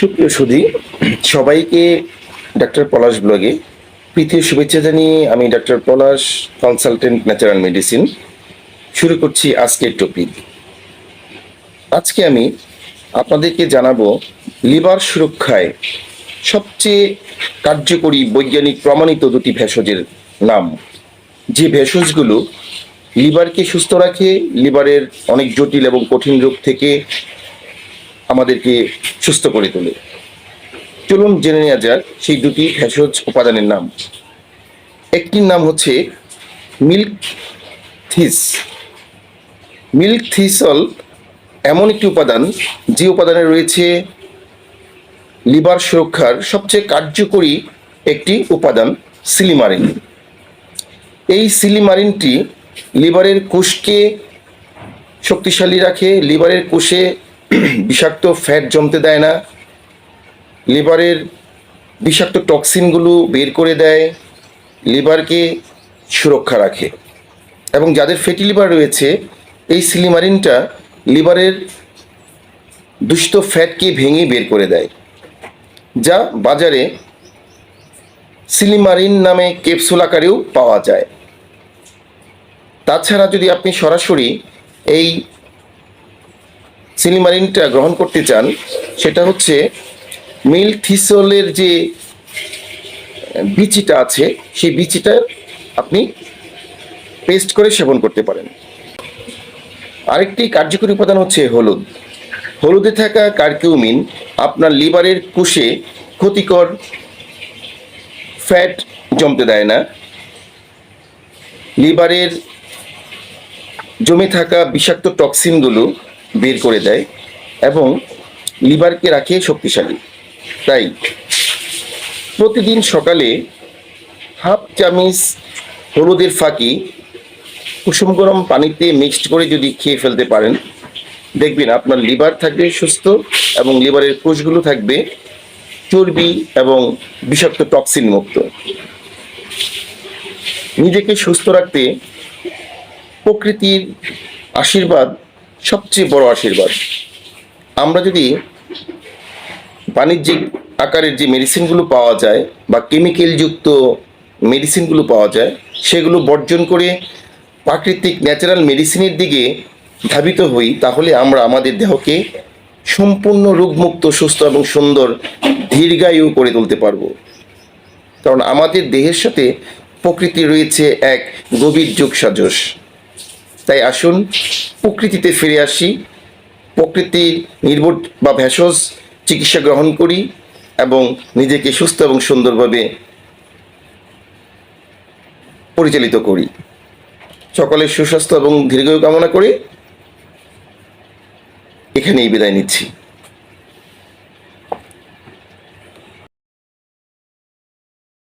সুপ্রিয় সুধী, সবাইকে ডাক্তার পলাশ ব্লগে প্রীতি ও শুভেচ্ছা জানিয়ে আমি ডাক্তার পলাশ, কনসালটেন্ট ন্যাচারাল মেডিসিন, শুরু করছি আজকের টপিক। আজকে আমি আপনাদেরকে জানাবো লিভার সুরক্ষায় সবচেয়ে কার্যকরী বৈজ্ঞানিক প্রমাণিত দুটি ভেষজের নাম, যে ভেষজগুলো লিভারকে সুস্থ রাখে, লিভারের অনেক জটিল এবং কঠিন রোগ থেকে আমাদেরকে সুস্থ করে তোলে। চলুন জেনে নেওয়া যাক সেই দুটি ভেষজ উপাদানের নাম। একটির নাম হচ্ছে মিল্ক থিস। মিল্ক থিসল এমন একটি উপাদান যে উপাদানে রয়েছে লিভার সুরক্ষার সবচেয়ে কার্যকরী একটি উপাদান, সিলিমারিন। এই সিলিমারিনটি লিভারের কোষকে শক্তিশালী রাখে, লিভারের কোষে বিষাক্ত ফ্যাট জমতে দেয় না, লিভারের বিষাক্ত টক্সিনগুলো বের করে দেয়, লিভারকে সুরক্ষা রাখে। এবং যাদের ফ্যাটি লিভার রয়েছে, এই সিলিমারিনটা লিভারের দূষিত ফ্যাটকে ভেঙে বের করে দেয়, যা বাজারে সিলিমারিন নামে ক্যাপসুল আকারেও পাওয়া যায়। তাছাড়া যদি আপনি সরাসরি এই সিলিমারিনটা গ্রহণ করতে চান, সেটা হচ্ছে মিল্ক থিসলের যে বিচিটা আছে, সেই বিচিটা আপনি পেস্ট করে সেবন করতে পারেন। আরেকটি কার্যকরী উপাদান হচ্ছে হলুদ। হলুদে থাকা কার্কিউমিন আপনার লিভারের কোষে ক্ষতিকর ফ্যাট জমতে দেয় না, লিভারের জমে থাকা বিষাক্ত টক্সিনগুলো বের করে দেয় এবং লিভারকে রাখে শক্তিশালী। তাই প্রতিদিন সকালে হাফ চামচ হলুদের ফাঁকি কুসুম গরম পানিতে মিক্সড করে যদি খেয়ে ফেলতে পারেন, দেখবেন আপনার লিভার থাকবে সুস্থ এবং লিভারের কোষগুলো থাকবে চর্বি এবং বিষাক্ত টক্সিন মুক্ত। নিজেকে সুস্থ রাখতে প্রকৃতির আশীর্বাদ সবচেয়ে বড় আশীর্বাদ। আমরা যদি বাণিজ্যিক আকারের যে মেডিসিনগুলো পাওয়া যায় বা কেমিক্যালযুক্ত মেডিসিনগুলো পাওয়া যায়, সেগুলো বর্জন করে প্রাকৃতিক ন্যাচারাল মেডিসিনের দিকে ধাবিত হই, তাহলে আমরা আমাদের দেহকে সম্পূর্ণ রোগমুক্ত, সুস্থ এবং সুন্দর দীর্ঘায়ু করে তুলতে পারবো। কারণ আমাদের দেহের সাথে প্রকৃতি রয়েছে এক গভীর যোগসাজশ। তাই আসুন প্রকৃতিতে ফিরে আসি, প্রকৃতির নির্ভর বা ভেষজ চিকিৎসা গ্রহণ করি এবং নিজেকে সুস্থ এবং সুন্দরভাবে পরিচালিত করি। সকলের সুস্বাস্থ্য এবং দীর্ঘায়ু কামনা করে এখানেই বিদায় নিচ্ছি।